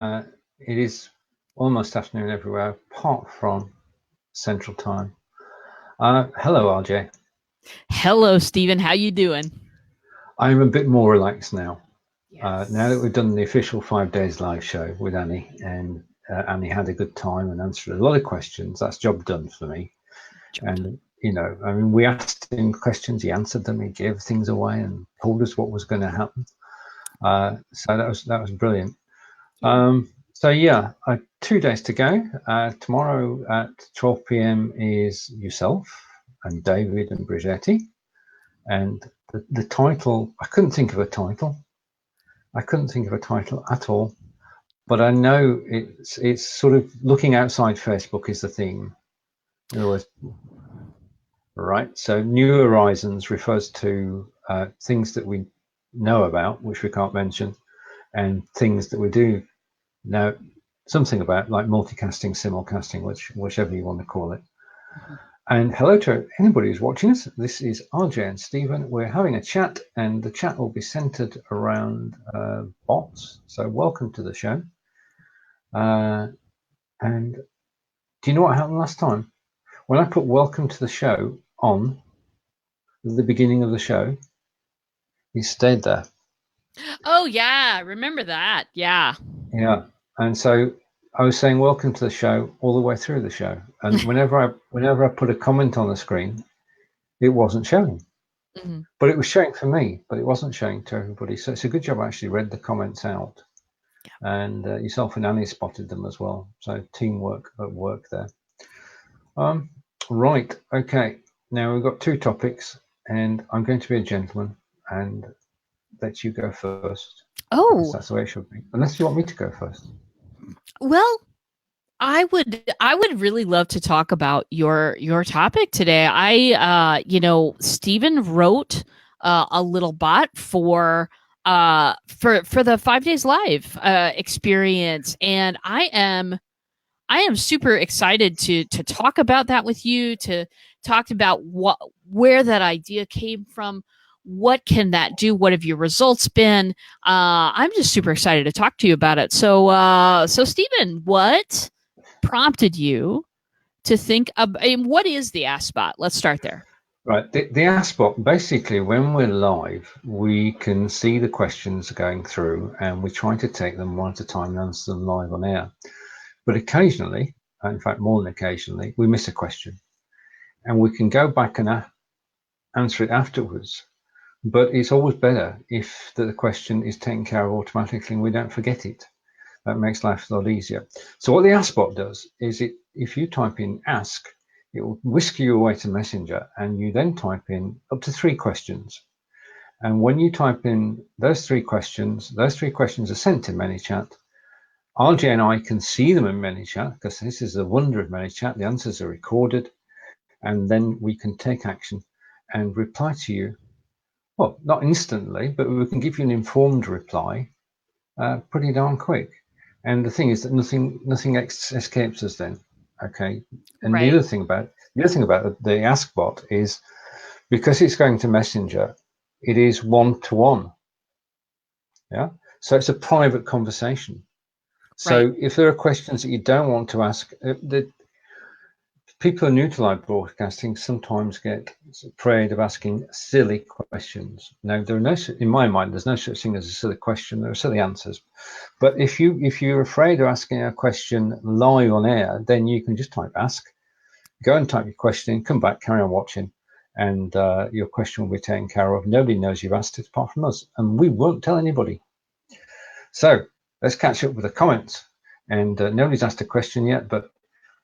It is almost afternoon everywhere, apart from Central Time. Hello, RJ. Hello, Stephen. How you doing? I'm a bit more relaxed now. Now that Yes. we've done the official 5 days live show with Annie, and Annie had a good time and answered a lot of questions, that's job done for me. Job done. And I mean, we asked him questions, he answered them, he gave things away, and told us what was going to happen. So that was brilliant. So yeah, 2 days to go. Tomorrow at 12 p.m. is yourself and David and Brigetti. And the title, I couldn't think of a title. I couldn't think of a title at all. But I know it's sort of looking outside Facebook is the theme. In other words, right? So New Horizons refers to things that we know about, which we can't mention, and things that we do know something about, like multicasting, simulcasting, whichever you want to call it. Mhm. And hello to anybody who's watching us. This is RJ and Stephen. We're having a chat, and the chat will be centered around bots. So welcome to the show. And do you know what happened last time? When I put welcome to the show on at the beginning of the show, he stayed there. Oh yeah, remember that? Yeah. Yeah. And so I was saying welcome to the show all the way through the show. And whenever I put a comment on the screen, it wasn't showing. Mhm. But it was showing for me, but it wasn't showing to everybody. So it's a good job I actually read the comments out. And yourself and Annie spotted them as well. So teamwork at work there. Right. Okay. Now we've got two topics, and I'm going to be a gentleman and let you go first because Oh that's the way it should be. Unless you want me to go first. well, I would really love to talk about your topic today. Stephen wrote a little bot for the 5 days live experience, and I am super excited to talk about that with you, to talk about where that idea came from, what can that do, what have your results been. I'm just super excited to talk to you about it. So Stephen, what prompted you to think of what is the AskBot? Let's start there. Right. The AskBot, basically, when we're live, we can see the questions going through and we try to take them one at a time and answer them live on air. But occasionally, in fact, more than occasionally, we miss a question and we can go back and answer it afterwards. But it's always better if the question is taken care of automatically and we don't forget it. That makes life a lot easier. So what the AskBot does is if you type in ask, it will whisk you away to Messenger and you then type in up to 3 questions. And when you type in those three questions are sent to ManyChat. RJ and I can see them in ManyChat because this is the wonder of ManyChat. The answers are recorded and then we can take action and reply to you. Well, not instantly, but we can give you an informed reply pretty darn quick. And the thing is that nothing escapes us then. Okay. And the Right. other thing about the AskBot is because it's going to Messenger, it is one-to-one. Yeah. So it's a private conversation. Right. So if there are questions that you don't want to ask, the people who are new to live broadcasting sometimes get afraid of asking silly questions. Now, in my mind, there's no such thing as a silly question. There are silly answers. But if you're afraid of asking a question live on air, then you can just type ask, go and type your question in, come back, carry on watching, and your question will be taken care of. Nobody knows you've asked it apart from us, and we won't tell anybody. So let's catch up with the comments. And nobody's asked a question yet, but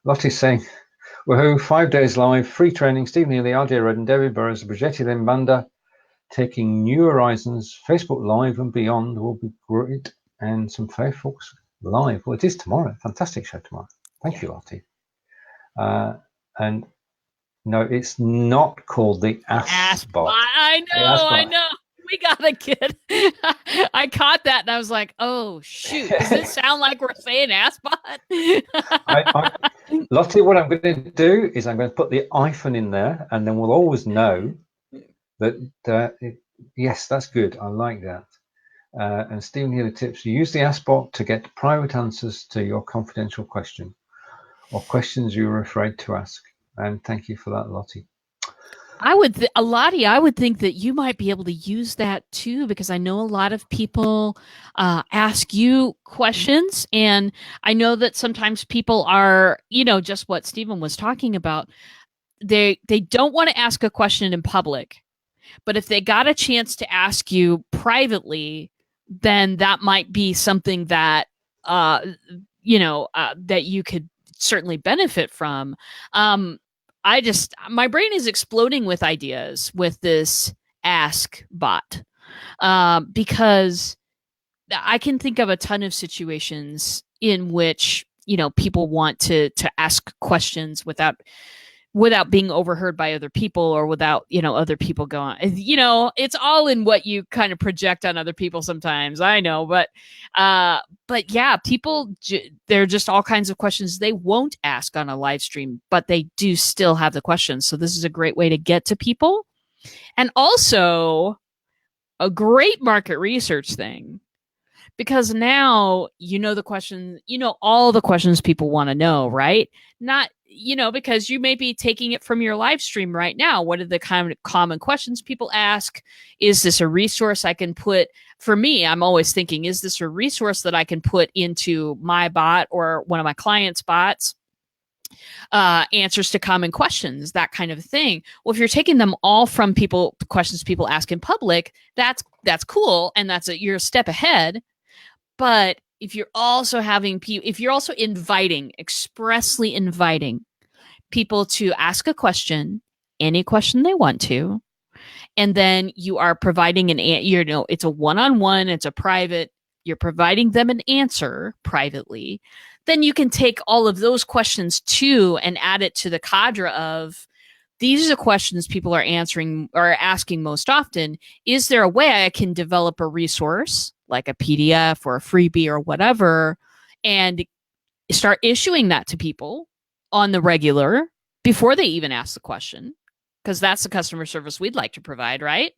Lottie's saying, woohoo, 5 days live, free training, Stephen Healey, RJ Redden, David Burrows, Brigetti Limbanda, taking New Horizons, Facebook Live and beyond will be great. And some Facebook's live. Well, it is tomorrow. Fantastic show tomorrow. Thank Yeah. you, Lottie. And no, it's not called the The AskBot. AskBot. I The know. I AskBot. know. We got a kid. I caught that and I was like, oh, shoot. Does it sound like we're saying AskBot? Lottie, what I'm going to do is I'm going to put the hyphen in there, and then we'll always know that, yes, that's good. I like that. And Stephen Healey tips: you use the AskBot to get private answers to your confidential question or questions you were afraid to ask. And thank you for that, Lottie. Lottie, I would think that you might be able to use that too, because I know a lot of people ask you questions, and I know that sometimes people are, just what Stephen was talking about. They don't want to ask a question in public, but if they got a chance to ask you privately, then that might be something that that you could certainly benefit from. My brain is exploding with ideas with this AskBot, because I can think of a ton of situations in which people want to ask questions without being overheard by other people, or without other people going, it's all in what you kind of project on other people sometimes, I know, but yeah, people, there are just all kinds of questions they won't ask on a live stream, but they do still have the questions. So this is a great way to get to people, and also a great market research thing, because now the question, all the questions people want to know, right? Not, because you may be taking it from your live stream right now. What are the kind of common questions people ask? Is this a resource I can put? For me, I'm always thinking, is this a resource that I can put into my bot or one of my clients' bots? Answers to common questions, that kind of thing. Well, if you're taking them all from questions people ask in public, that's cool, and you're a step ahead. But if you're also expressly inviting people to ask a question, any question they want to, and then you are providing it's a one-on-one, it's a private, you're providing them an answer privately, then you can take all of those questions too and add it to the cadre of, these are the questions people are answering or asking most often. Is there a way I can develop a resource like a PDF or a freebie or whatever, and start issuing that to people on the regular before they even ask the question? Because that's the customer service we'd like to provide, right?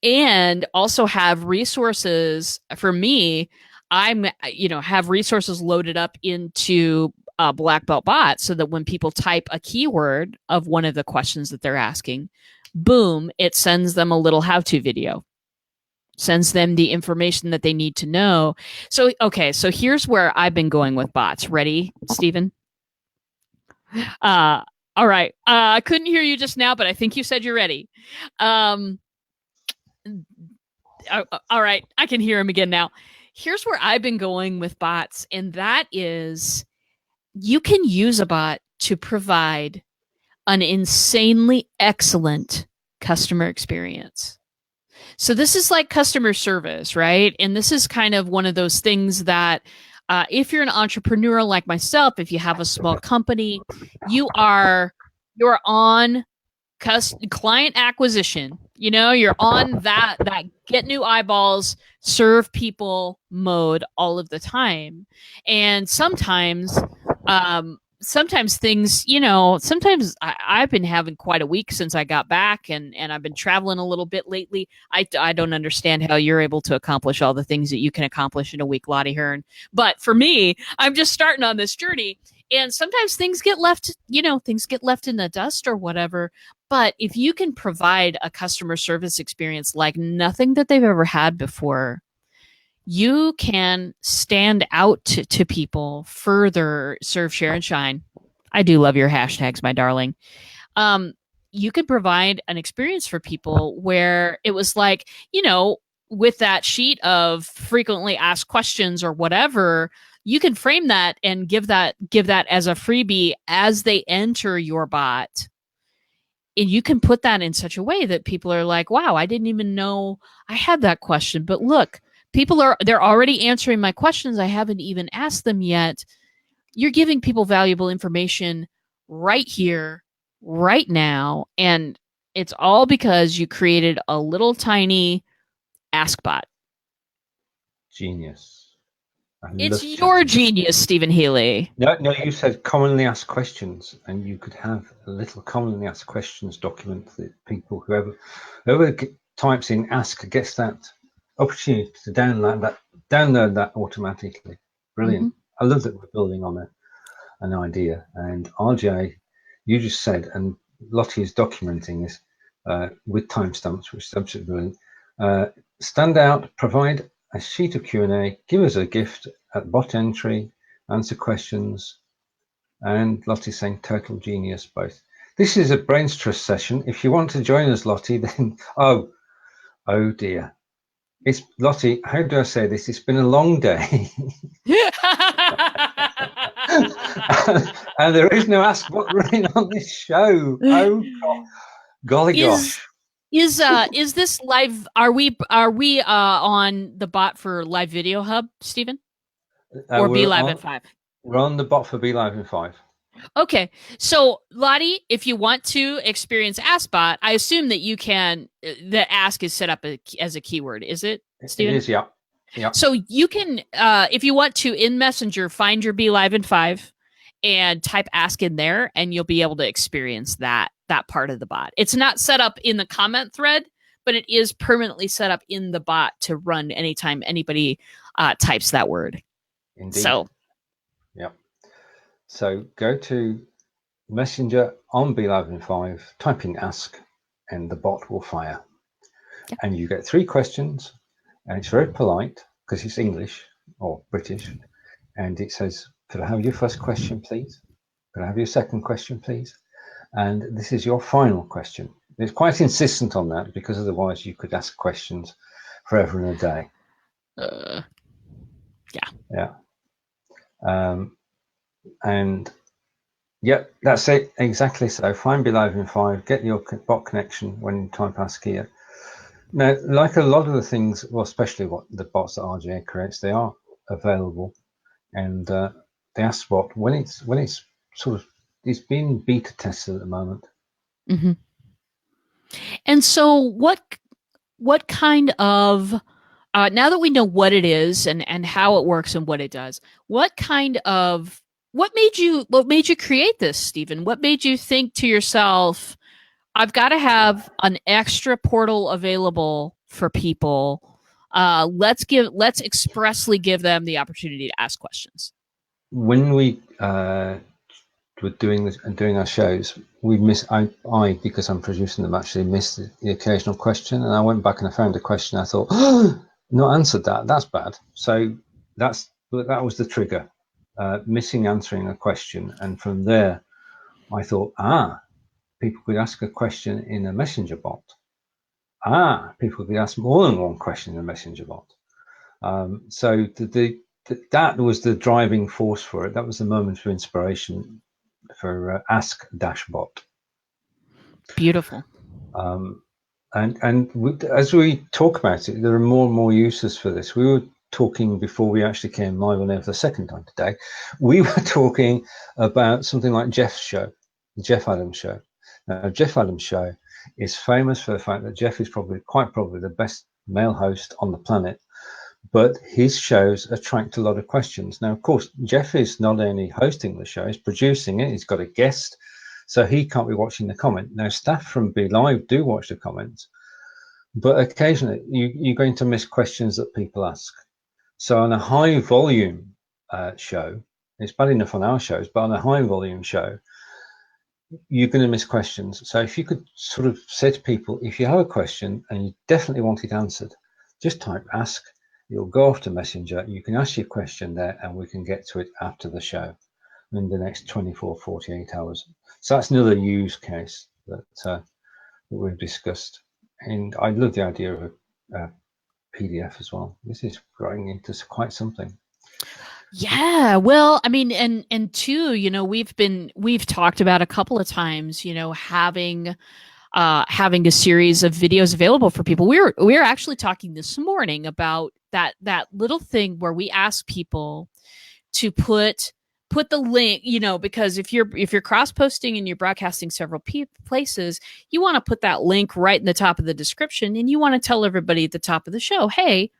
And also have resources. For me, have resources loaded up into Black Belt Bot, so that when people type a keyword of one of the questions that they're asking, boom, it sends them a little how-to video, sends them the information that they need to know. So, okay, so here's where I've been going with bots. Ready, Stephen? All right. I couldn't hear you just now, but I think you said you're ready. All right, I can hear him again now. Here's where I've been going with bots, and that is, you can use a bot to provide an insanely excellent customer experience. So this is like customer service, right? And this is kind of one of those things that if you're an entrepreneur like myself, if you have a small company, you're on client acquisition. You're on that get new eyeballs, serve people mode all of the time. And sometimes things, sometimes I've been having quite a week since I got back, and I've been traveling a little bit lately. I don't understand how you're able to accomplish all the things that you can accomplish in a week, Lottie Hearn. But for me, I'm just starting on this journey, and sometimes things get left in the dust or whatever. But if you can provide a customer service experience like nothing that they've ever had before, you can stand out to people further, serve, share, and shine. I do love your hashtags, my darling. You could provide an experience for people where it was like, with that sheet of frequently asked questions or whatever, you can frame that and give that as a freebie as they enter your bot. And you can put that in such a way that people are like, wow, I didn't even know I had that question. But look, they're already answering my questions. I haven't even asked them yet. You're giving people valuable information right here, right now. And it's all because you created a little tiny AskBot. Genius. It's your genius, Stephen Healey. No, you said commonly asked questions, and you could have a little commonly asked questions document that people, whoever types in ask gets that opportunity to download that automatically. Brilliant. I love that we're building on an idea. And RJ, you just said, and Lottie is documenting this with timestamps, which is absolutely brilliant. Stand out, provide a sheet of Q&A, give us a gift at bot entry, answer questions, and Lottie's saying total genius both. This is a brains trust session. If you want to join us, Lottie, then oh dear. It's Lottie, how do I say this? It's been a long day. And there is no AskBot running on this show. Oh God. Golly gosh. Is this live? Are we on the bot for Live Video Hub, Stephen? Or Be Live in 5? We're on the bot for Be Live in 5. Okay, so Lottie, if you want to experience AskBot, I assume that you can. The ask is set up as a keyword, is it, Stephen? It is, yeah. Yeah. So you can, if you want to, in Messenger, find your Be Live in 5 and type ask in there, and you'll be able to experience that part of the bot. It's not set up in the comment thread, but it is permanently set up in the bot to run anytime anybody types that word. Indeed. So, yeah. So go to Messenger on Be Live in 5, type in ask, and the bot will fire. Yeah. And you get 3 questions, and it's very polite because it's English or British, and it says, could I have your first question, please? Could I have your second question, please? And this is your final question. It's quite insistent on that because otherwise you could ask questions forever and a day. Yeah. Yeah. And yeah, that's it. Exactly so. Find Be Live in 5, get your bot connection when you type ask here. Now, like a lot of the things, well, especially what the bots that RJ creates, they are available. And the AskBot, when it's sort of, it's being beta tested at the moment. Mm-hmm. And so what kind of, now that we know what it is and how it works and what it does, what made you create this, Stephen? What made you think to yourself, I've got to have an extra portal available for people. Let's expressly give them the opportunity to ask questions. When we were doing our shows, we I because I'm producing them, actually missed the occasional question, and I went back and I found a question. I thought, oh, not answered that. That's bad. So that was the trigger, missing answering a question, and from there, I thought, people could ask a question in a messenger bot. People could ask more than one question in a messenger bot. So that was the driving force for it. That was the moment of inspiration for AskBot. Beautiful. And as we talk about it, there are more and more uses for this. We were talking before we actually came live on air for the second time today. We were talking about something like Jeff's show, the Jeff Adams show. Now, Jeff Adams show is famous for the fact that Jeff is quite probably the best male host on the planet, but his shows attract a lot of questions. Now, of course, Jeff is not only hosting the show, he's producing it, he's got a guest, so he can't be watching the comment. Now, staff from Be Live do watch the comments, but occasionally you're going to miss questions that people ask. So on a high volume show, it's bad enough on our shows, but on a high volume show, you're going to miss questions. So if you could sort of say to people, if you have a question and you definitely want it answered, just type ask, you'll go off to Messenger, you can ask your question there, and we can get to it after the show in the next 24, 48 hours. So that's another use case that we've discussed. And I love the idea of a PDF as well. This is growing into quite something. Yeah, well, I mean, and too, we've talked about a couple of times, having a series of videos available for people. We were actually talking this morning about that little thing where we ask people to put the link, because if you're cross posting and you're broadcasting several places, you want to put that link right in the top of the description, and you want to tell everybody at the top of the show, hey,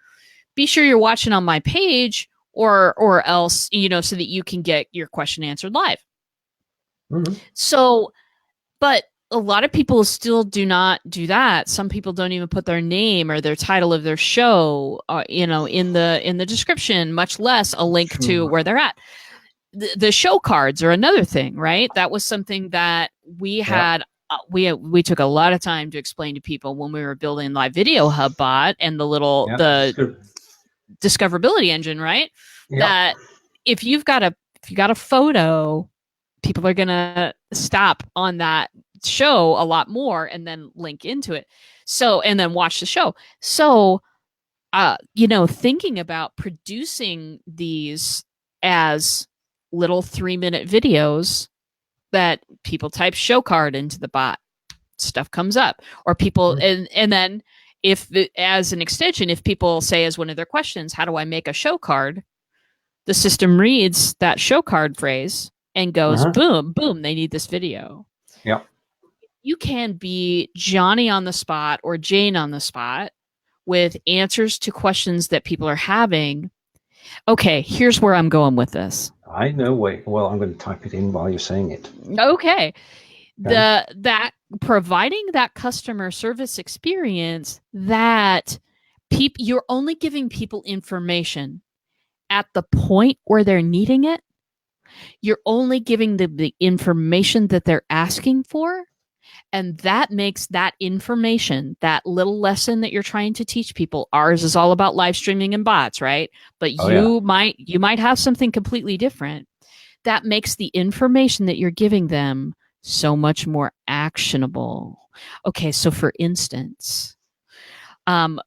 be sure you're watching on my page, or else, so that you can get your question answered live. Mm-hmm. So, but a lot of people still do not do that. Some people don't even put their name or their title of their show, in the description, much less a link to Sure. where they're at. The show cards are another thing, right? That was something that we Yeah. had. We took a lot of time to explain to people when we were building Live Video Hub Bot and Yeah. the discoverability engine, right? Yeah. That if you got a photo, people are gonna stop on that show a lot more and then link into it. So and then watch the show. So thinking about producing these as little 3-minute videos that people type show card into the bot, stuff comes up, or people and then if as an extension, if people say as one of their questions, how do I make a show card, the system reads that show card phrase and goes, boom, boom, they need this video. Yeah. You can be Johnny on the spot or Jane on the spot with answers to questions that people are having. Okay, here's where I'm going with this. I know. Wait. Well, I'm going to type it in while you're saying it. Okay. That providing that customer service experience that you're only giving people information at the point where they're needing it. You're only giving them the information that they're asking for. And that makes that information, that little lesson that you're trying to teach people. Ours is all about live streaming and bots, right? But you might have something completely different. That makes the information that you're giving them so much more actionable. Okay, so for instance,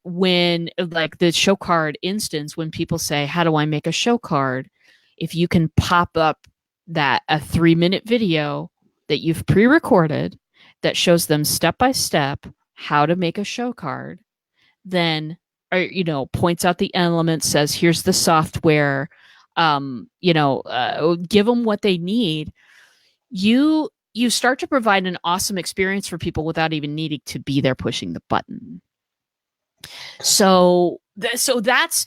when like the show card instance, when people say, how do I make a show card? If you can pop up that a 3-minute video that you've pre-recorded that shows them step by step how to make a show card, then points out the elements, says here's the software, give them what they need. You start to provide an awesome experience for people without even needing to be there pushing the button. So that's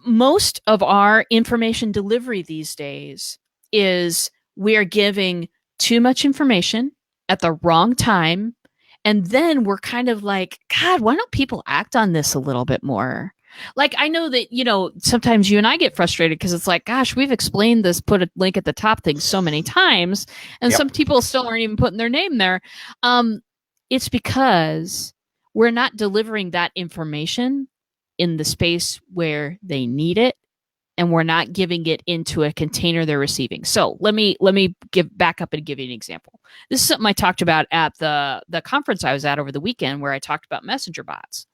most of our information delivery these days is we are giving too much information at the wrong time. And then we're kind of like, God, why don't people act on this a little bit more? Like, I know that, sometimes you and I get frustrated because it's like, gosh, we've explained this, put a link at the top thing so many times, and some people still aren't even putting their name there. It's because we're not delivering that information in the space where they need it, and we're not giving it into a container they're receiving. So let me back up and give you an example. This is something I talked about at the conference I was at over the weekend, where I talked about messenger bots.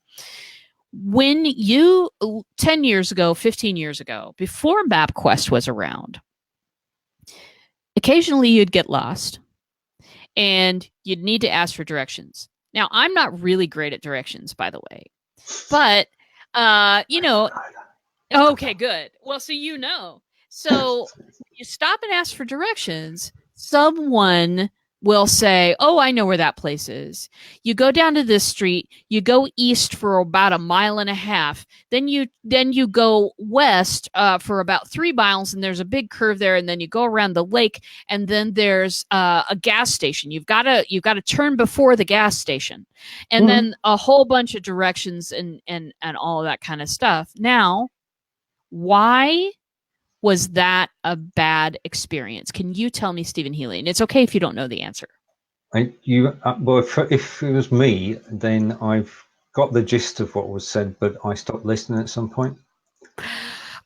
When 10 years ago, 15 years ago, before MapQuest was around, occasionally you'd get lost and you'd need to ask for directions. Now, I'm not really great at directions, by the way, but, okay, good. Well, so So you stop and ask for directions. Someone will say, oh, I know where that place is. You go down to this street, you go east for about 1.5 miles. Then you go west for about 3 miles, and there's a big curve there, and then you go around the lake, and then there's a gas station. You've got to turn before the gas station. And then a whole bunch of directions and all of that kind of stuff. Now, why was that a bad experience? Can you tell me, Stephen Healey? And it's okay if you don't know the answer. Well, if it was me, then I've got the gist of what was said, but I stopped listening at some point.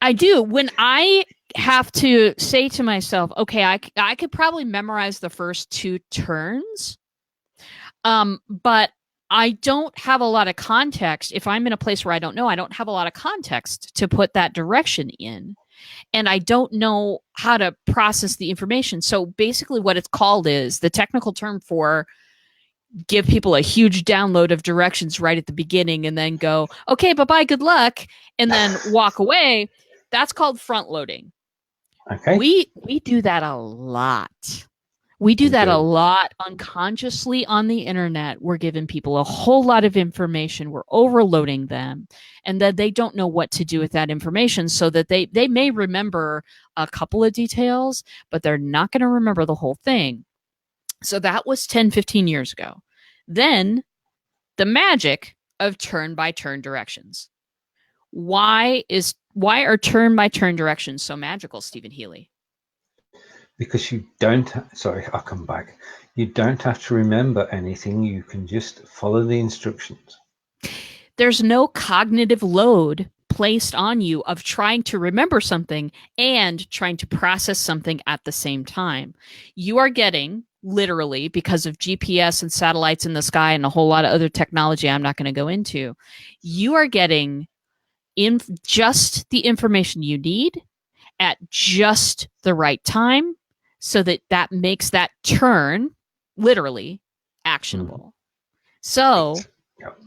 I do. When I have to say to myself, okay, I could probably memorize the first 2 turns, but I don't have a lot of context. If I'm in a place where I don't know, I don't have a lot of context to put that direction in. And I don't know how to process the information. So basically what it's called is the technical term for give people a huge download of directions right at the beginning and then go, okay, bye-bye, good luck, and then walk away. That's called front loading. Okay. We do that a lot. We do that a lot unconsciously on the internet. We're giving people a whole lot of information. We're overloading them, and then they don't know what to do with that information, so that they may remember a couple of details, but they're not going to remember the whole thing. So that was 10, 15 years ago. Then the magic of turn-by-turn directions. Why are turn-by-turn directions so magical, Stephen Healey? Because you don't, sorry, I'll come back. You don't have to remember anything. You can just follow the instructions. There's no cognitive load placed on you of trying to remember something and trying to process something at the same time. You are getting, literally, because of GPS and satellites in the sky and a whole lot of other technology I'm not going to go into, you are getting in just the information you need at just the right time, so that makes that turn literally actionable. So Yep.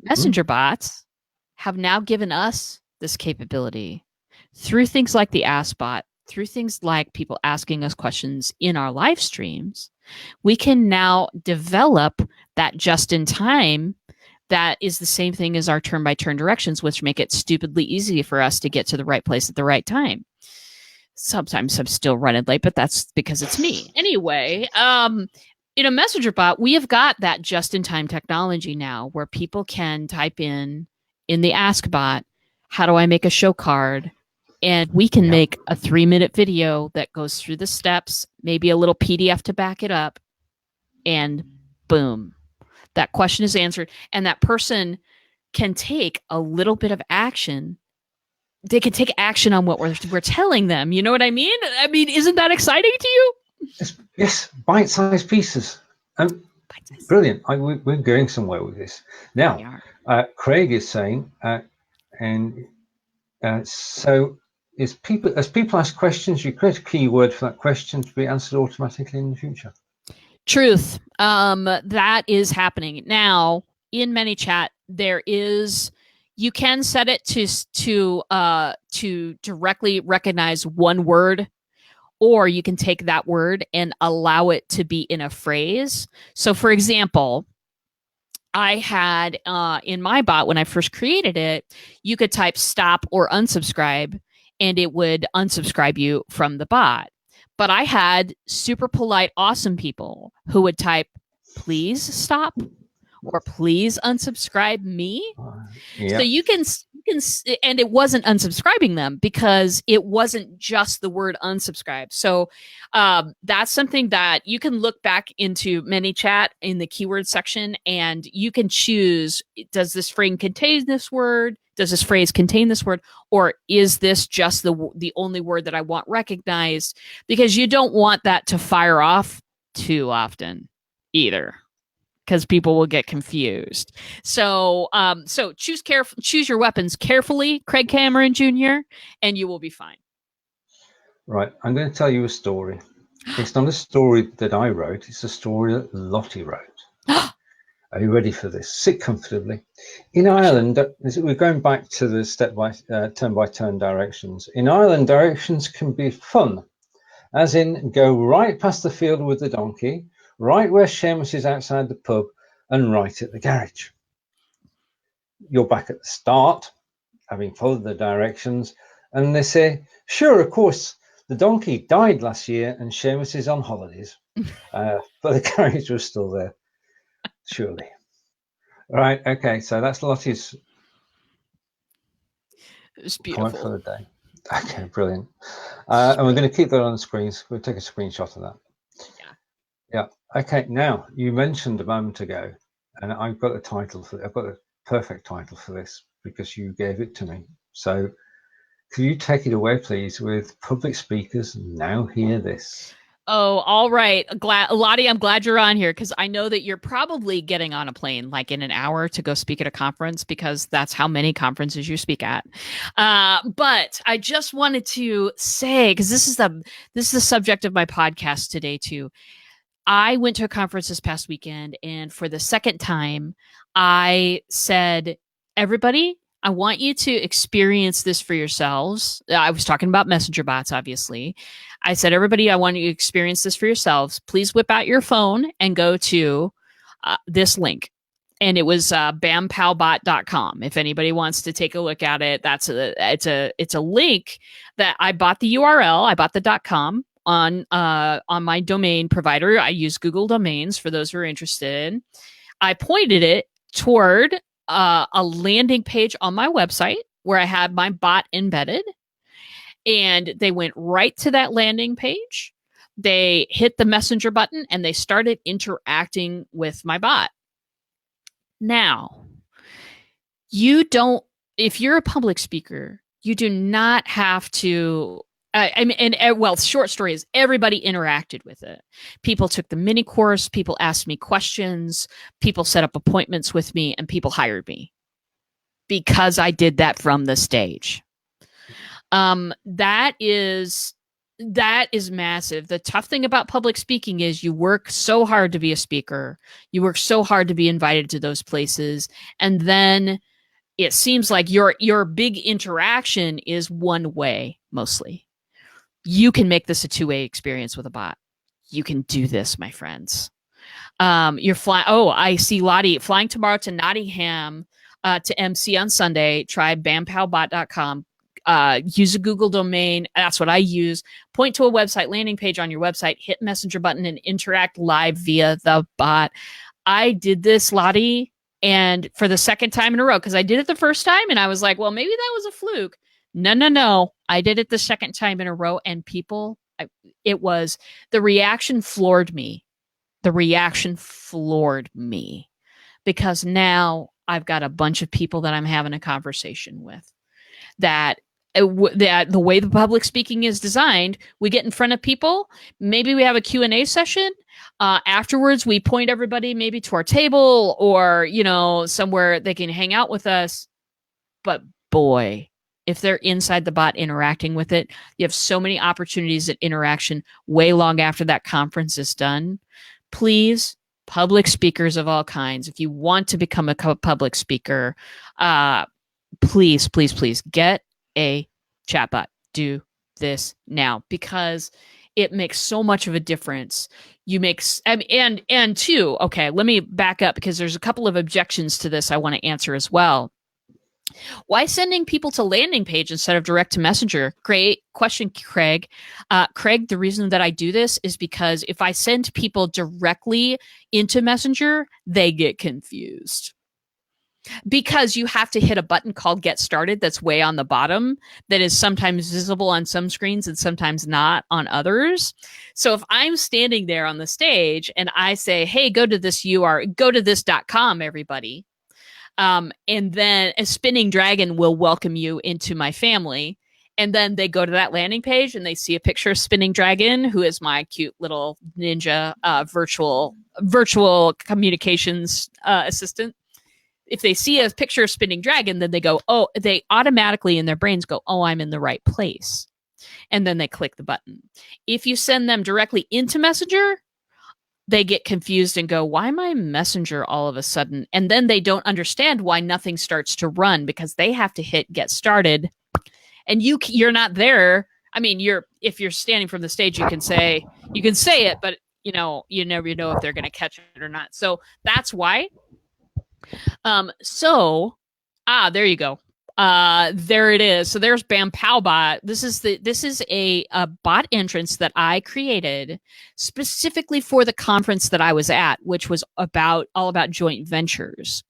messenger bots have now given us this capability through things like the AskBot, through things like people asking us questions in our live streams. We can now develop that just in time that is the same thing as our turn-by-turn directions, which make it stupidly easy for us to get to the right place at the right time. Sometimes I'm still running late, but that's because it's me. Anyway, in a messenger bot, we have got that just-in-time technology now where people can type in the AskBot, how do I make a show card? And we can make a 3-minute video that goes through the steps, maybe a little PDF to back it up, and boom, that question is answered. And that person can take a little bit of action. They can take action on what we're telling them. You know what I mean? I mean, isn't that exciting to you? Yes, bite-sized pieces. Brilliant. We're going somewhere with this. Now, Craig is saying, so as people ask questions, you create a keyword for that question to be answered automatically in the future. Truth. That is happening now in ManyChat. There is, you can set it to directly recognize one word, or you can take that word and allow it to be in a phrase. So, for example, I had in my bot, when I first created it, you could type stop or unsubscribe, and it would unsubscribe you from the bot. But I had super polite, awesome people who would type, please stop or please unsubscribe me. So you can, and it wasn't unsubscribing them because it wasn't just the word unsubscribe. So that's something that you can look back into ManyChat in the keyword section, and you can choose, does this phrase contain this word? Does this phrase contain this word? Or is this just the only word that I want recognized? Because you don't want that to fire off too often either, because people will get confused. So choose your weapons carefully, Craig Cameron Jr., and you will be fine. Right. I'm going to tell you a story. It's not a story that I wrote. It's a story that Lottie wrote. Are you ready for this? Sit comfortably. In Ireland, we're going back to the turn-by-turn directions. In Ireland, directions can be fun, as in go right past the field with the donkey, right where Seamus is outside the pub, and right at the garage. You're back at the start, having followed the directions, and they say, sure, of course, the donkey died last year and Seamus is on holidays, but the garage was still there, surely. Right, okay, so that's Lottie's comment for the day. Okay, brilliant. And we're going to keep that on the screens. We'll take a screenshot of that. Yeah. Okay, now, you mentioned a moment ago, and I've got a title for it. I've got a perfect title for this because you gave it to me. So could you take it away, please, with public speakers now hear this? Oh, all right. Lottie, I'm glad you're on here because I know that you're probably getting on a plane like in an hour to go speak at a conference, because that's how many conferences you speak at. But I just wanted to say, because this is the subject of my podcast today too. I went to a conference this past weekend, and for the second time, I said, everybody, I want you to experience this for yourselves. I was talking about messenger bots, obviously. I said, everybody, I want you to experience this for yourselves. Please whip out your phone and go to this link. And it was bampowbot.com. If anybody wants to take a look at it, it's a link that I bought the URL. I bought the .com on my domain provider. I use Google Domains for those who are interested. I pointed it toward a landing page on my website where I had my bot embedded, and they went right to that landing page. They hit the messenger button and they started interacting with my bot. Now, if you're a public speaker, you do not have to. Short story is everybody interacted with it. People took the mini course, people asked me questions, people set up appointments with me, and people hired me because I did that from the stage. That is massive. The tough thing about public speaking is you work so hard to be a speaker. You work so hard to be invited to those places. And then it seems like your big interaction is one way mostly. You can make this a two-way experience with a bot. You can do this, my friends. You're flying. Oh, I see Lottie flying tomorrow to Nottingham to MC on Sunday. Try bampowbot.com. Use a Google domain. That's what I use. Point to a website landing page on your website, hit messenger button, and interact live via the bot. I did this, Lottie, and for the second time in a row, because I did it the first time and I was like, well, maybe that was a fluke. No. I did it the second time in a row, and the reaction floored me. The reaction floored me because now I've got a bunch of people that I'm having a conversation with. That the way the public speaking is designed, we get in front of people. Maybe we have a Q&A session. Afterwards, we point everybody maybe to our table or, somewhere they can hang out with us. But boy, if they're inside the bot interacting with it, you have so many opportunities at interaction way long after that conference is done. Please, public speakers of all kinds, if you want to become a public speaker, please get a chatbot. Do this now because it makes so much of a difference. And two, okay, let me back up because there's a couple of objections to this I want to answer as well. Why sending people to landing page instead of direct to messenger? Great question, Craig. Craig, the reason that I do this is because if I send people directly into messenger, they get confused. Because you have to hit a button called Get Started that's way on the bottom that is sometimes visible on some screens and sometimes not on others. So if I'm standing there on the stage and I say, hey, go to this URL, go to this.com, everybody. And then a spinning dragon will welcome you into my family. And then they go to that landing page and they see a picture of Spinning Dragon, who is my cute little ninja virtual communications assistant. If they see a picture of Spinning Dragon, then they go, oh, they automatically in their brains go, oh, I'm in the right place. And then they click the button. If you send them directly into Messenger, they get confused and go, why am I Messenger all of a sudden? And then they don't understand why nothing starts to run because they have to hit Get Started. And you're not there. I mean, if you're standing from the stage, you can say it, but you never know if they're going to catch it or not. So that's why. There you go. There it is. So there's BamPowBot. This is a bot entrance that I created specifically for the conference that I was at, which was all about joint ventures.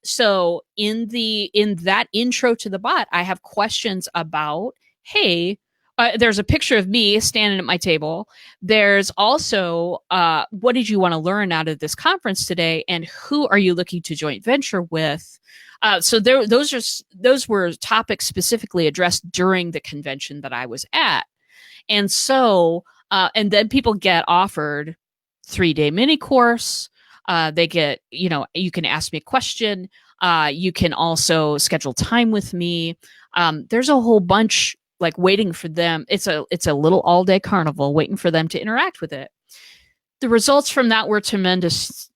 So in that intro to the bot, I have questions about, hey, there's a picture of me standing at my table. There's also, what did you want to learn out of this conference today? And who are you looking to joint venture with? So those were topics specifically addressed during the convention that I was at. And so, and then people get offered 3-day mini course. They get, you can ask me a question. You can also schedule time with me. There's a whole bunch like waiting for them. It's a little all day carnival waiting for them to interact with it. The results from that were tremendous.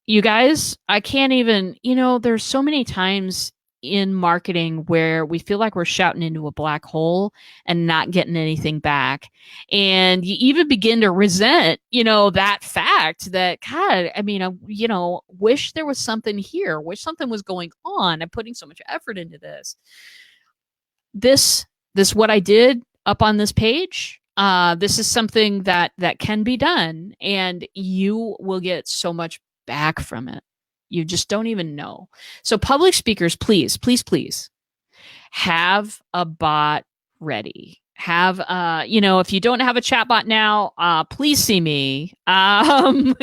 You guys, I can't even, there's so many times in marketing where we feel like we're shouting into a black hole and not getting anything back. And you even begin to resent, that fact that, God, I mean, wish there was something here, wish something was going on. I'm putting so much effort into this. This what I did up on this page, This is something that can be done, and you will get so much back from it. You just don't even know. So public speakers, please, please, please have a bot ready. Have if you don't have a chat bot now, please see me. I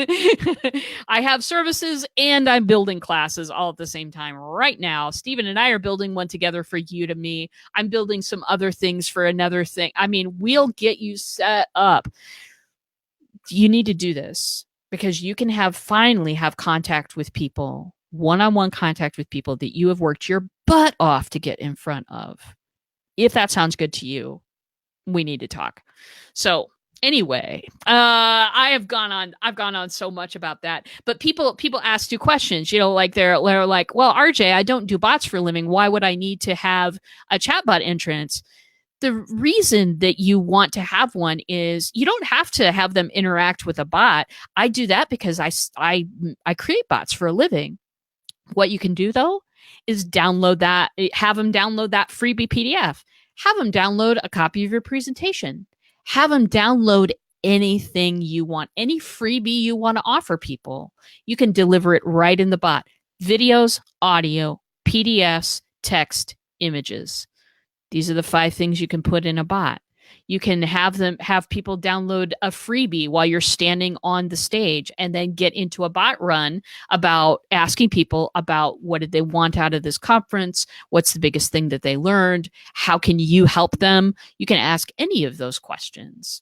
have services and I'm building classes all at the same time right now. Stephen and I are building one together for you to me. I'm building some other things for another thing. I mean, we'll get you set up. You need to do this because you can finally have contact with people, one-on-one contact with people that you have worked your butt off to get in front of. If that sounds good to you, we need to talk. So anyway, I've gone on so much about that, but people ask 2 questions, like they're like, well, RJ, I don't do bots for a living. Why would I need to have a chatbot entrance? The reason that you want to have one is you don't have to have them interact with a bot. I do that because I create bots for a living. What you can do though is have them download that freebie PDF, have them download a copy of your presentation, have them download anything you want, any freebie you want to offer people. You can deliver it right in the bot. Videos, audio, PDFs, text, images. These are the 5 things you can put in a bot. You can have people download a freebie while you're standing on the stage and then get into a bot run about asking people about what did they want out of this conference, what's the biggest thing that they learned, how can you help them. You can ask any of those questions.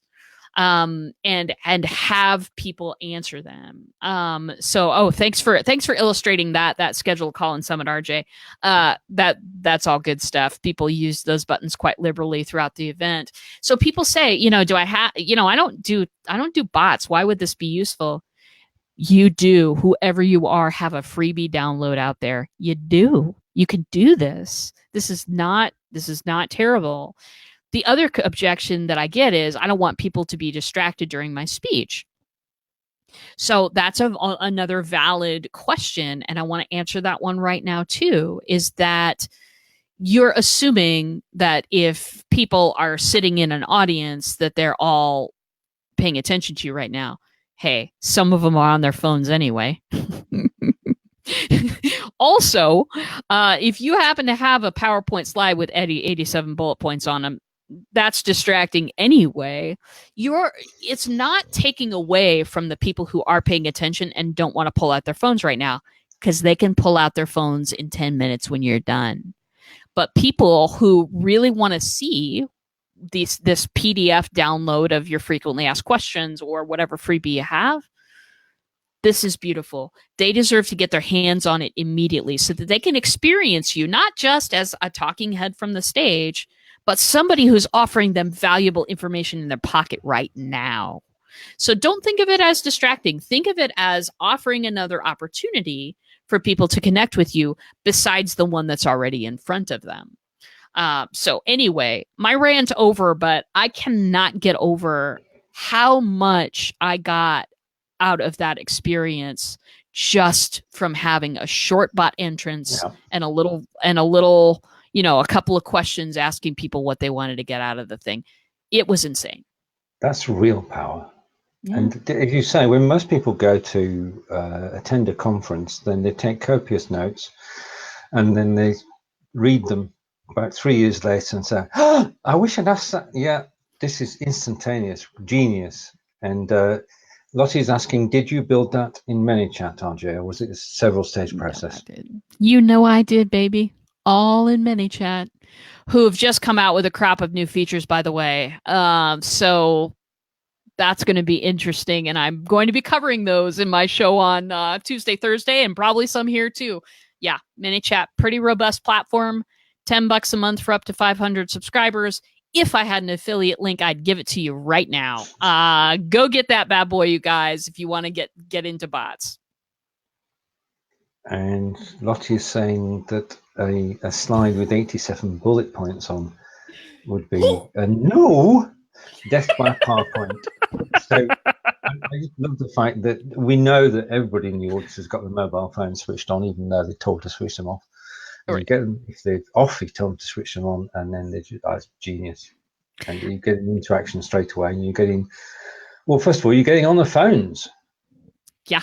And have people answer them. Thanks for illustrating that scheduled call and summit, RJ. That's all good stuff. People use those buttons quite liberally throughout the event. So people say, do I have, I don't do bots. Why would this be useful? You do. Whoever you are, have a freebie download out there. You do. You can do this. This is not terrible. The other objection that I get is I don't want people to be distracted during my speech. So that's another valid question, and I want to answer that one right now too, is that you're assuming that if people are sitting in an audience that they're all paying attention to you right now. Hey, some of them are on their phones anyway. Also, if you happen to have a PowerPoint slide with 87 bullet points on them, that's distracting anyway. It's not taking away from the people who are paying attention and don't want to pull out their phones right now, because they can pull out their phones in 10 minutes when you're done. But people who really want to see this PDF download of your frequently asked questions or whatever freebie you have, this is beautiful. They deserve to get their hands on it immediately so that they can experience you not just as a talking head from the stage, but somebody who's offering them valuable information in their pocket right now. So don't think of it as distracting. Think of it as offering another opportunity for people to connect with you besides the one that's already in front of them. So anyway, my rant over, but I cannot get over how much I got out of that experience just from having a short bot entrance and a little a couple of questions asking people what they wanted to get out of the thing. It was insane. That's real power. Yeah. And as you say, when most people go to attend a conference, then they take copious notes and then they read them about 3 years later and say, oh, I wish I'd asked that. Yeah, this is instantaneous, genius. And Lottie's asking, did you build that in ManyChat, RJ, or was it a several stage process? I did. I did, baby. All in ManyChat, who have just come out with a crop of new features, by the way. So that's going to be interesting, and I'm going to be covering those in my show on Tuesday, Thursday, and probably some here too. Yeah, ManyChat, pretty robust platform, $10 a month for up to 500 subscribers. If I had an affiliate link, I'd give it to you right now. Go get that bad boy, you guys, if you want to get into bots. And Lottie is saying that a slide with 87 bullet points on would be a no, death by PowerPoint. So I just love the fact that we know that everybody in the audience has got the mobile phone switched on, even though they told to switch them off. Right. You get them, if they're off, you tell them to switch them on, and then they just, that's genius. and you get an interaction straight away, and you're getting, well, first of all, you're getting on the phones. Yeah.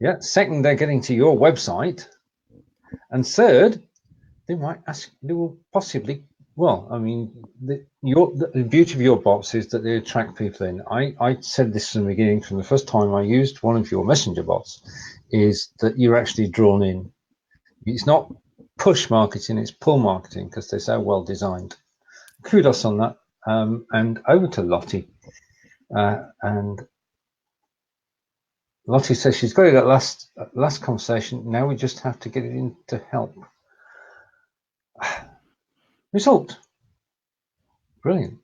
Yeah. Second, they're getting to your website, and third, they might ask, they will possibly, well, I mean, the beauty of your bots is that they attract people in. I said this from the beginning, from the first time I used one of your messenger bots, is that you're actually drawn in. It's not push marketing, it's pull marketing, because they're so well designed. Kudos on that. And over to Lottie. And Lottie says she's got that last conversation. Now we just have to get it into help. Result. Brilliant.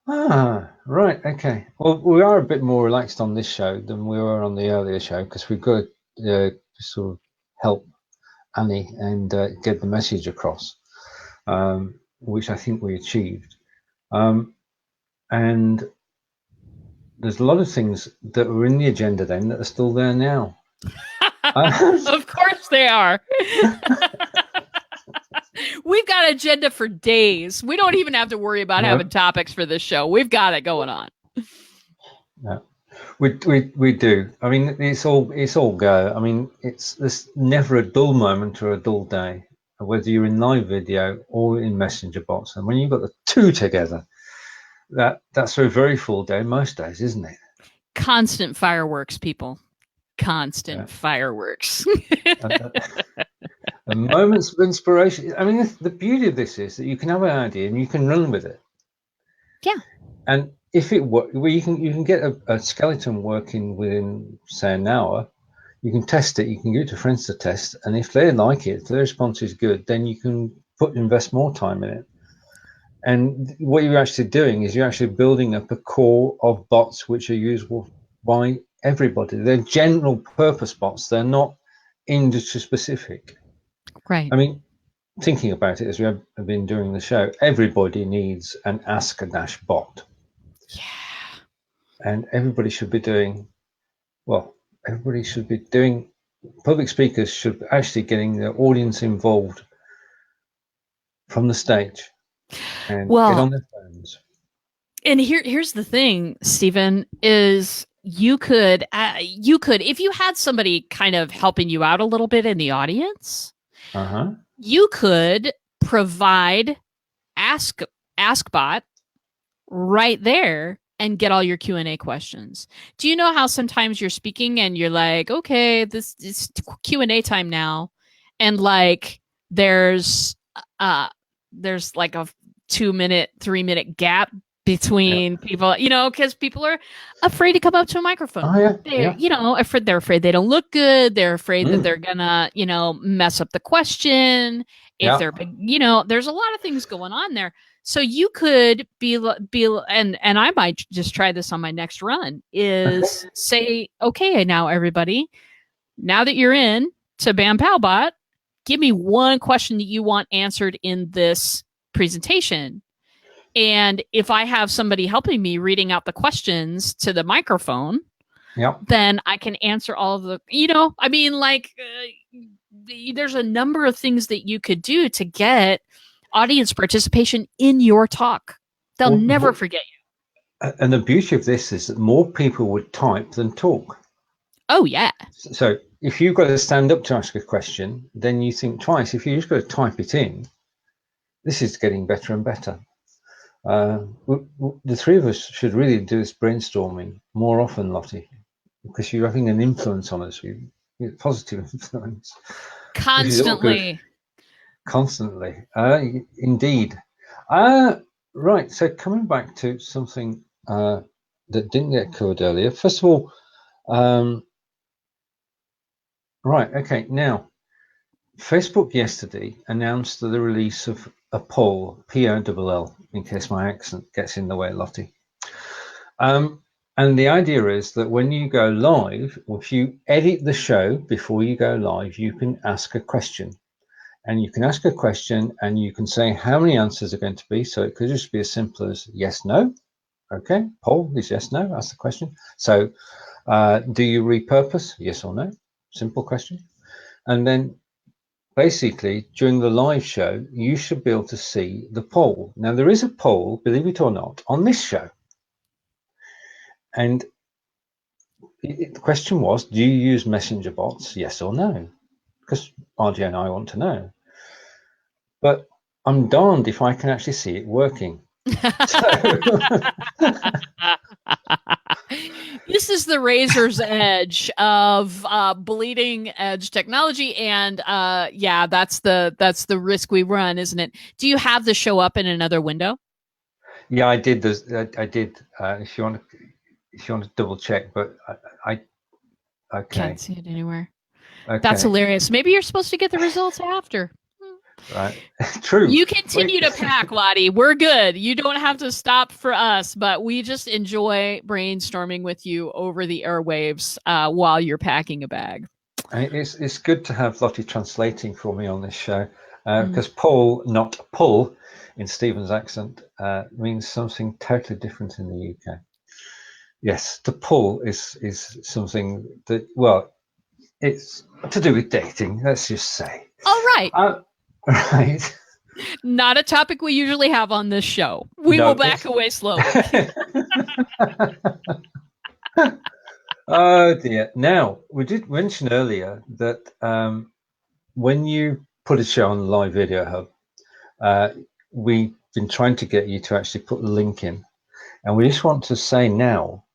Right. Okay. Well, we are a bit more relaxed on this show than we were on the earlier show, because we've got to sort of help Annie and get the message across, which I think we achieved. And there's a lot of things that were in the agenda then that are still there now. Of course they are. We've got agenda for days. We don't even have to worry about having topics for this show. We've got it going on. Yeah, we do. I mean, it's all go. I mean, there's never a dull moment or a dull day, whether you're in live video or in messenger bots. And when you've got the two together, that's a very full day most days, isn't it? Constant fireworks, people. Constant fireworks. And moments of inspiration. I mean, the beauty of this is that you can have an idea and you can run with it. Yeah. And if it works, well, you can get a skeleton working within, say, an hour. You can test it. You can give it to friends to test, and if they like it, if their response is good, then you can invest more time in it. And what you're actually doing is you're actually building up a core of bots which are usable by everybody. They're general purpose bots. They're not industry specific. Right. I mean, thinking about it as we have been doing the show, everybody needs an AskBot. Yeah. And everybody should be doing, public speakers should actually getting the audience involved from the stage and get on their phones. And here's the thing, Stephen, is you could, if you had somebody kind of helping you out a little bit in the audience, you could provide AskBot right there and get all your Q&A questions. Do you know how sometimes you're speaking and you're like, okay, this is Q&A time now, and like there's like a 2-minute, 3-minute gap between people, because people are afraid to come up to a microphone. They're afraid they don't look good. They're afraid that they're gonna, mess up the question. If they're big, there's a lot of things going on there. So you could be, and I might just try this on my next run, is say, okay, now everybody, now that you're in to Bam Pow Bot, give me one question that you want answered in this presentation. And if I have somebody helping me reading out the questions to the microphone, then I can answer all of the, there's a number of things that you could do to get audience participation in your talk. They'll never forget you. And the beauty of this is that more people would type than talk. Oh, yeah. So if you've got to stand up to ask a question, then you think twice. If you just got to type it in, this is getting better and better. The three of us should really do this brainstorming more often, Lottie, because you're having an influence on us, positive influence. Constantly. Indeed. Right, so coming back to something that didn't get covered earlier. First of all, right, okay, now, Facebook yesterday announced the release of a poll, P-O-L-L, in case my accent gets in the way, Lottie. And the idea is that when you go live, or if you edit the show before you go live, you can ask a question. And you can ask a question and you can say how many answers are going to be. So it could just be as simple as yes, no. Okay, poll is yes, no, ask the question. So do you repurpose? Yes or no? Simple question. And then basically, during the live show, you should be able to see the poll. Now, there is a poll, believe it or not, on this show. And the question was, do you use messenger bots, yes or no? Because RJ and I want to know. But I'm darned if I can actually see it working. This is the razor's edge of bleeding edge technology, and yeah, that's the risk we run, isn't it? Do you have the show up in another window? Yeah, I did. I did. If you want to double check, but I okay. Can't see it anywhere. Okay. That's hilarious. Maybe you're supposed to get the results after. Right. True. You continue to pack, Lottie. We're good. You don't have to stop for us, but we just enjoy brainstorming with you over the airwaves while you're packing a bag. It's good to have Lottie translating for me on this show because pull, not pull, in Stephen's accent, means something totally different in the UK. Yes, to pull is something that, well, it's to do with dating, let's just say. All right. Right. Not a topic we usually have on this show. We will back away slowly. Oh dear. Now, we did mention earlier that when you put a show on the Live Video Hub, we've been trying to get you to actually put the link in. And we just want to say now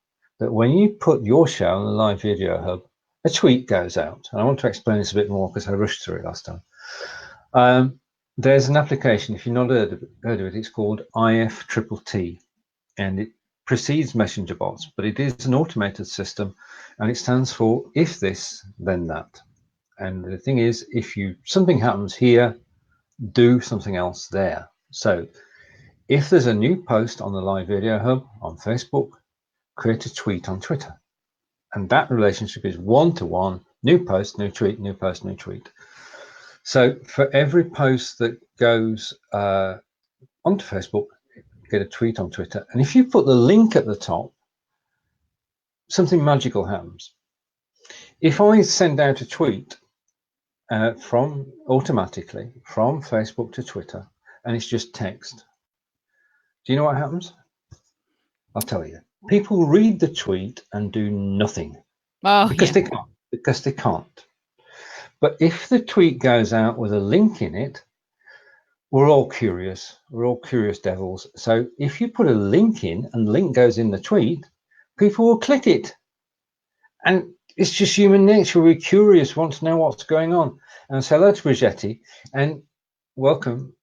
that when you put your show on the Live Video Hub, a tweet goes out. And I want to explain this a bit more because I rushed through it last time. There's an application, if you've not heard of it, it's called IFTTT, and it precedes messenger bots, but it is an automated system, and it stands for if this, then that. And the thing is, if something happens here, do something else there. So if there's a new post on the Live Video Hub on Facebook, create a tweet on Twitter. And that relationship is one-to-one, new post, new tweet, new post, new tweet. So for every post that goes onto Facebook, get a tweet on Twitter. And if you put the link at the top, something magical happens. If I send out a tweet automatically from Facebook to Twitter, and it's just text, do you know what happens? I'll tell you. People read the tweet and do nothing because they can't. But if the tweet goes out with a link in it, we're all curious. We're all curious devils. So if you put a link in and the link goes in the tweet, people will click it. And it's just human nature. We're curious, want to know what's going on. And so hello to Brigetti and welcome.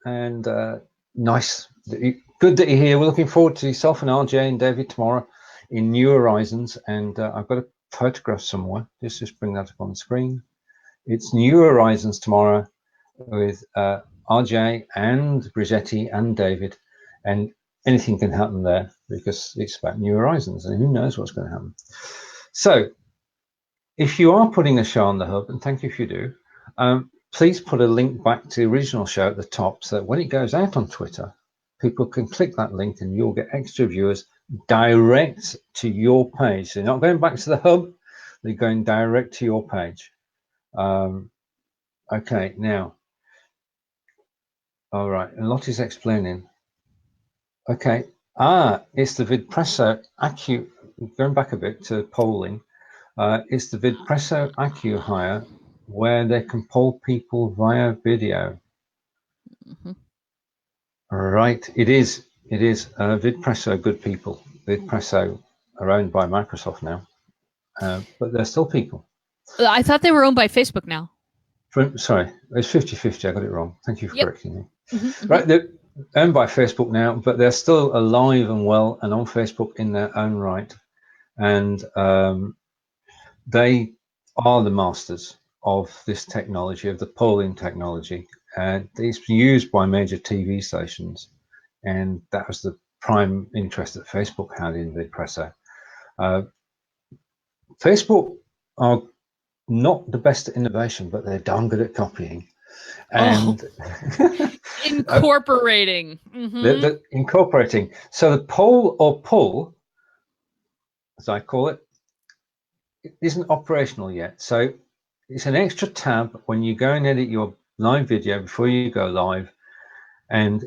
And nice. Good that you're here. We're looking forward to yourself and RJ and David tomorrow in New Horizons. And I've got a photograph somewhere. Just bring that up on the screen. It's New Horizons tomorrow with RJ and Brigetti and David, and anything can happen there because it's about New Horizons and who knows what's going to happen. So if you are putting a show on the hub, and thank you if you do, please put a link back to the original show at the top so that when it goes out on Twitter, people can click that link and you'll get extra viewers direct to your page. So they're not going back to the hub, they're going direct to your page. Okay, now, all right, and Lottie's explaining. Okay, it's the Vidpresso Accu, going back a bit to polling, it's the Vidpresso Accu hire where they can poll people via video. Right, it is Vidpresso good people. Vidpresso are owned by Microsoft now, but they're still people. I thought they were owned by Facebook now. Sorry, it's 50-50. I got it wrong. Thank you for correcting me. Right, they're owned by Facebook now, but they're still alive and well and on Facebook in their own right. And they are the masters of this technology, of the polling technology. And it's used by major TV stations. And that was the prime interest that Facebook had in Vidpresso. Facebook are not the best at innovation, but they're darn good at copying and incorporating. They're incorporating. So the poll or pull, as I call it, isn't operational yet. So It's an extra tab when you go and edit your live video before you go live, and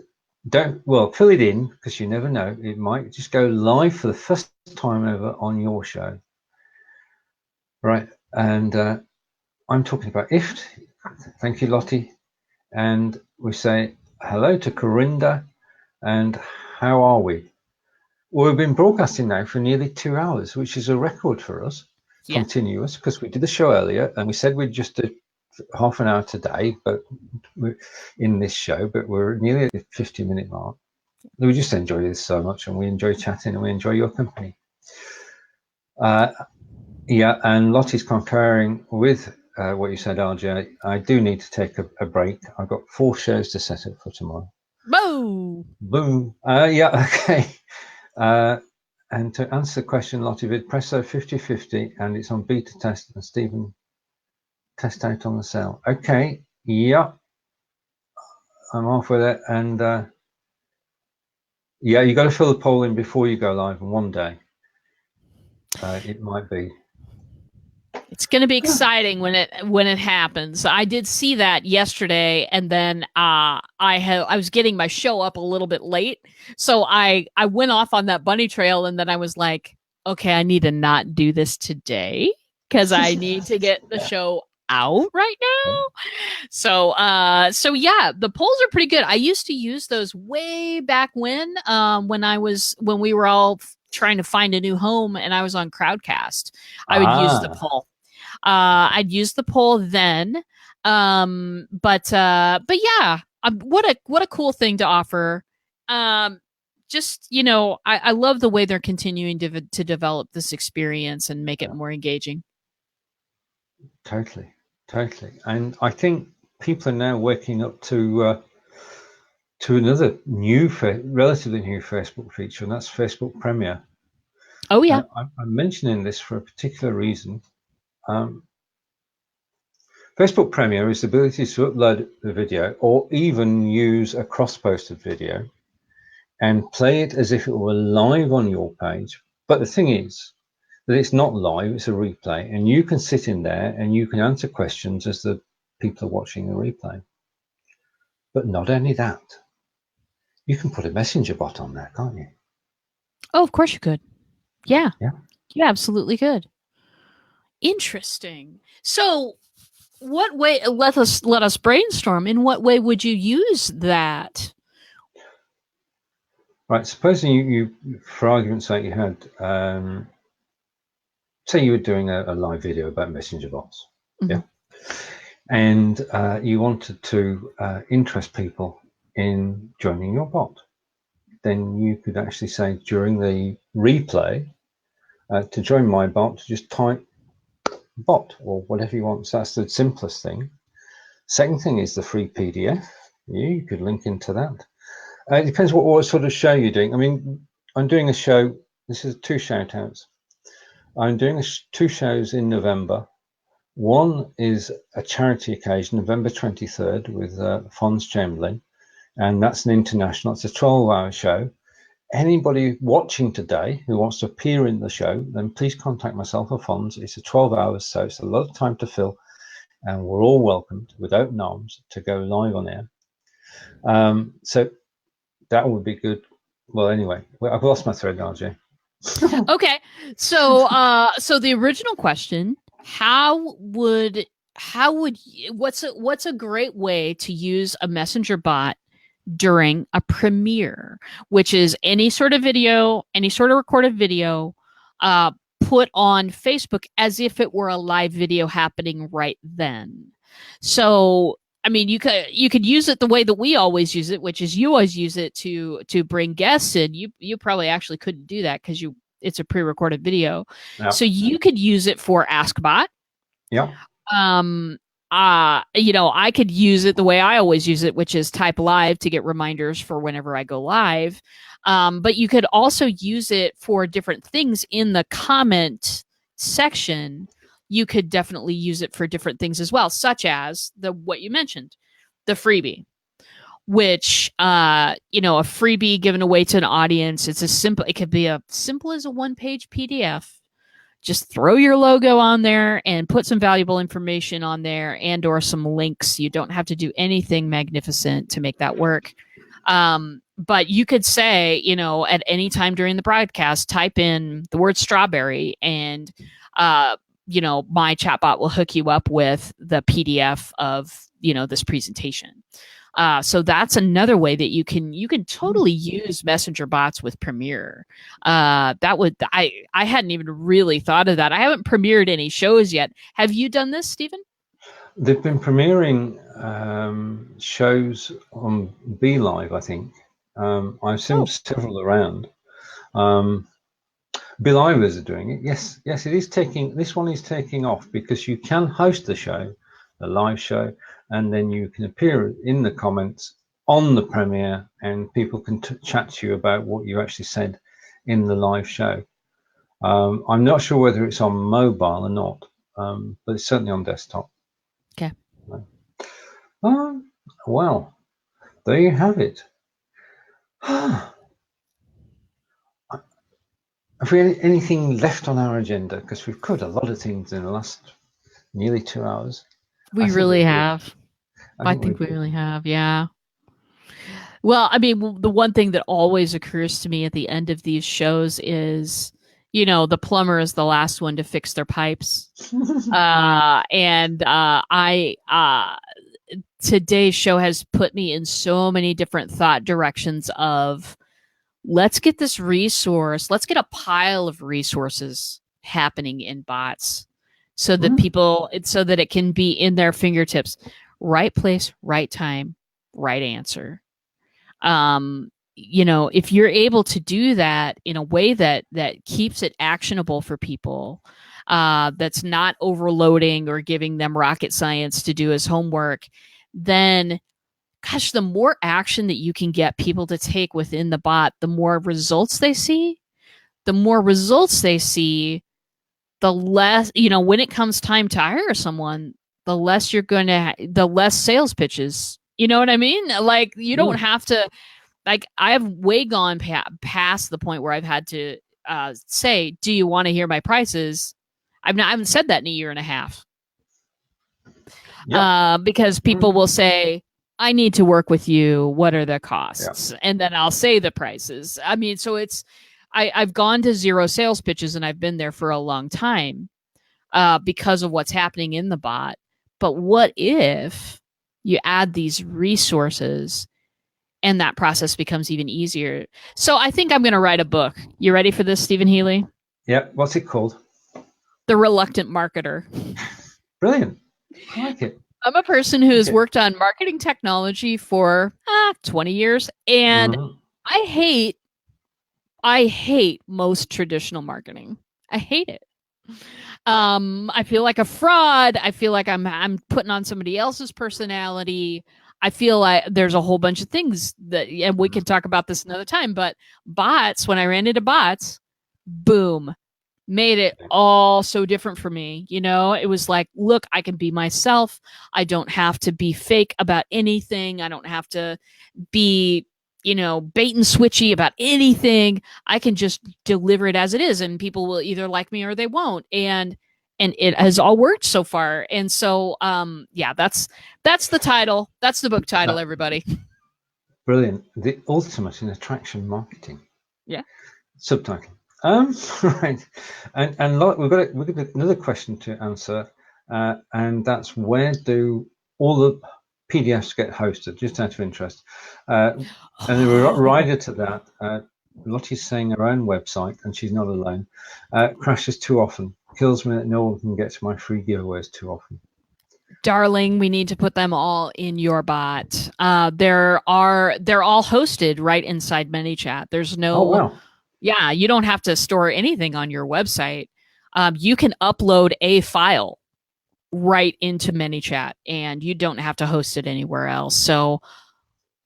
fill it in, because you never know, it might just go live for the first time ever on your show, right? And I'm talking about IFT. Thank you, Lottie. And we say hello to Corinda, and how are we? Well, we've been broadcasting now for nearly 2 hours, which is a record for us, continuous, because we did the show earlier and we said we'd just do half an hour today, but we're in this show, but we're nearly at the 50-minute mark. We just enjoy this so much, and we enjoy chatting, and we enjoy your company. Yeah, and Lottie's concurring with what you said, RJ. I do need to take a break. I've got 4 shows to set up for tomorrow. Boo! Boom. Yeah, okay. And to answer the question, Lottie, with Presso 50/50, and it's on beta test, and Stephen test out on the cell. Okay, yeah, I'm off with it. And yeah, you got to fill the poll in before you go live. And one day, it might be. It's going to be exciting when it happens. I did see that yesterday, and then I was getting my show up a little bit late, so I went off on that bunny trail, and then I was like, okay, I need to not do this today because I need to get the show out right now. So yeah, the polls are pretty good. I used to use those way back when we were all trying to find a new home, and I was on Crowdcast. I would use the poll. I'd use the poll then. But yeah, what a cool thing to offer. Just, I love the way they're continuing to develop this experience and make it more engaging. Totally. And I think people are now waking up to another relatively new Facebook feature, and that's Facebook Premiere. Oh yeah. I'm mentioning this for a particular reason. Facebook Premiere is the ability to upload the video or even use a cross-posted video and play it as if it were live on your page. But the thing is that it's not live, it's a replay, and you can sit in there and you can answer questions as the people are watching the replay. But not only that, you can put a messenger bot on there, can't you? Oh, of course you could. Yeah. Yeah. You absolutely could. Interesting. So what way, let us brainstorm. In what way would you use that? Right. Supposing you for argument's sake, you had, say you were doing a live video about messenger bots. Mm-hmm. Yeah. And you wanted to interest people in joining your bot. Then you could actually say during the replay, to join my bot, just type bot or whatever you want. So that's the simplest thing. Second thing is the free PDF. You could link into that. It depends what sort of show you're doing. I mean, I'm doing a show. This is 2 shout outs. I'm doing 2 shows in November. One is a charity occasion, November 23rd, with Fons Chamberlain, and that's an international. It's a 12-hour show. Anybody watching today who wants to appear in the show, then please contact myself or Fons. It's a 12 hours, so it's a lot of time to fill, and we're all welcomed with open arms to go live on air. So that would be good. Well, anyway, I've lost my thread, RJ. Okay, so the original question: what's a great way to use a messenger bot during a premiere, which is any sort of video, any sort of recorded video, put on Facebook as if it were a live video happening right then. So, I mean, you could use it the way that we always use it, which is you always use it to bring guests in. You probably actually couldn't do that because it's a pre-recorded video. Yep. So you could use it for AskBot. Yeah. I could use it the way I always use it, which is type live to get reminders for whenever I go live. But you could also use it for different things in the comment section. You could definitely use it for different things as well, such as what you mentioned, the freebie, which, a freebie given away to an audience. It could be as simple as a 1-page PDF just throw your logo on there and put some valuable information on there and or some links. You don't have to do anything magnificent to make that work. But you could say, you know, at any time during the broadcast, type in the word strawberry, and you know, my chatbot will hook you up with the PDF of, you know, this presentation. So that's another way that you can totally use messenger bots with Premiere. That would I hadn't even really thought of that. I haven't premiered any shows yet. Have you done this, Stephen? They've been premiering shows on Be Live, I think. I've seen several around. Be Livers are doing it. Yes, it is taking. This one is taking off because you can host the show, the live show, and then you can appear in the comments on the premiere, and people can chat to you about what you actually said in the live show. I'm not sure whether it's on mobile or not, but it's certainly on desktop. Okay. Well, there you have it. Have we anything left on our agenda? Because we've covered a lot of things in the last nearly 2 hours. We really have. I think we really have, yeah. Well, I mean, the one thing that always occurs to me at the end of these shows is, you know, the plumber is the last one to fix their pipes. Today's show has put me in so many different thought directions of, let's get this resource, let's get a pile of resources happening in bots so that so that it can be in their fingertips. Right place, right time, right answer. You know, if you're able to do that in a way that keeps it actionable for people, that's not overloading or giving them rocket science to do as homework, then gosh, the more action that you can get people to take within the bot, the more results they see. The more results they see, the less, you know, when it comes time to hire someone, the less you're going to, the less sales pitches. You know what I mean? Like, you don't have to, like, I have way gone past the point where I've had to say, do you want to hear my prices? I haven't said that in a year and a half. Yep. Because people will say, I need to work with you. What are the costs? Yep. And then I'll say the prices. I mean, so it's, I've gone to zero sales pitches and I've been there for a long time because of what's happening in the bot. But what if you add these resources and that process becomes even easier? So I think I'm going to write a book. You ready for this, Stephen Healey? Yep. What's it called? The Reluctant Marketer. Brilliant. I like it. I'm a person who's worked on marketing technology for 20 years, and I hate most traditional marketing. I hate it. I feel like a fraud. I feel like I'm putting on somebody else's personality. I feel like there's a whole bunch of things that, and we can talk about this another time, but bots, when I ran into bots, boom, made it all so different for me. You know, it was like, look, I can be myself. I don't have to be fake about anything. I don't have to be, you know, bait and switchy about anything. I can just deliver it as it is, and people will either like me or they won't. And it has all worked so far. And so, yeah, that's the title. That's the book title, everybody. Brilliant. The ultimate in attraction marketing. Yeah. Subtitle. Right. And we've got another question to answer, and that's, where do all the PDFs get hosted? Just out of interest. And the rider to that, Lottie's saying her own website, and she's not alone, crashes too often. Kills me that no one can get to my free giveaways too often. Darling, we need to put them all in your bot. They're all hosted right inside ManyChat. There's no. Oh, wow. Yeah, you don't have to store anything on your website. You can upload a file right into ManyChat, and you don't have to host it anywhere else. So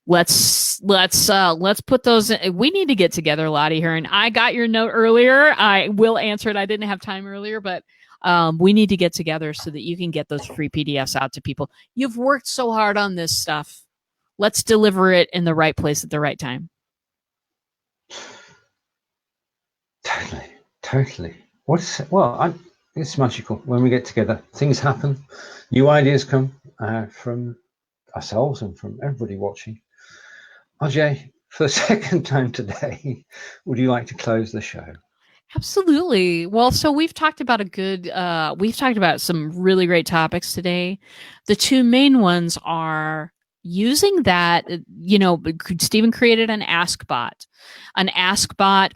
let's put those in. We need to get together, Lottie Hearn. I got your note earlier. I will answer it. I didn't have time earlier, but we need to get together so that you can get those free PDFs out to people. You've worked so hard on this stuff. Let's deliver it in the right place at the right time. Totally. It's magical when we get together. Things happen, new ideas come from ourselves and from everybody watching. RJ, for the second time today, would you like to close the show? Absolutely. Well, so we've talked about some really great topics today. The two main ones are using that, Stephen created an AskBot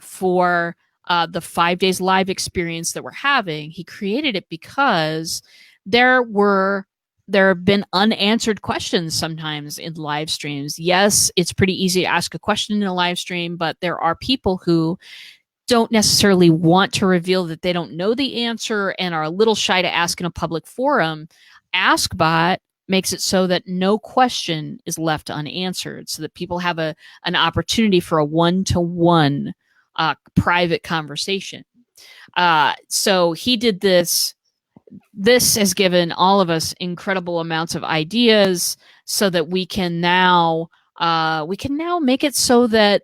for the 5 days live experience that we're having. He created it because there have been unanswered questions sometimes in live streams. Yes, it's pretty easy to ask a question in a live stream, but there are people who don't necessarily want to reveal that they don't know the answer and are a little shy to ask in a public forum. AskBot makes it so that no question is left unanswered, so that people have an opportunity for a one-to-one private conversation. So he did this. This has given all of us incredible amounts of ideas, so that we can now make it so that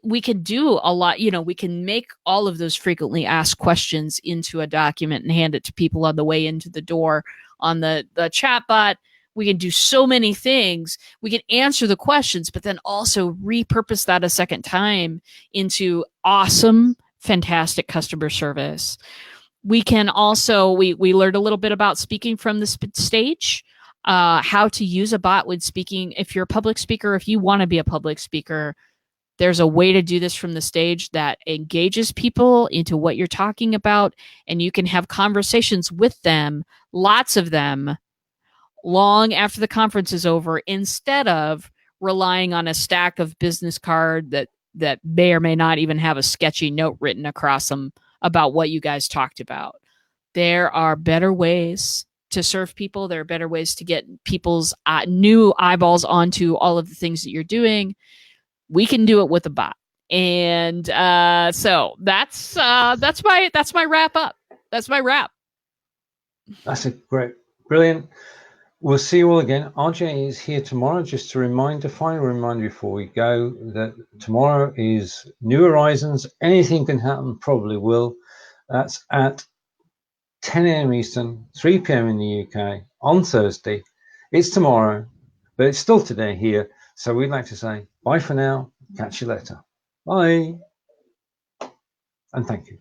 we can do a lot. We can make all of those frequently asked questions into a document and hand it to people on the way into the door on the chat bot. We can do so many things. We can answer the questions, but then also repurpose that a second time into awesome, fantastic customer service. We can also, we learned a little bit about speaking from the stage, how to use a bot when speaking. If you're a public speaker, if you want to be a public speaker, there's a way to do this from the stage that engages people into what you're talking about, and you can have conversations with them, lots of them, long after the conference is over, instead of relying on a stack of business card that may or may not even have a sketchy note written across them about what you guys talked about. There are better ways to serve people. There are better ways to get people's new eyeballs onto all of the things that you're doing. We can do it with a bot. And so that's my wrap up. That's my wrap. That's a brilliant. We'll see you all again. RJ is here tomorrow. Just a final reminder before we go, that tomorrow is New Horizons. Anything can happen, probably will. That's at 10 a.m. Eastern, 3 p.m. in the UK on Thursday. It's tomorrow, but it's still today here. So we'd like to say bye for now. Catch you later. Bye. And thank you.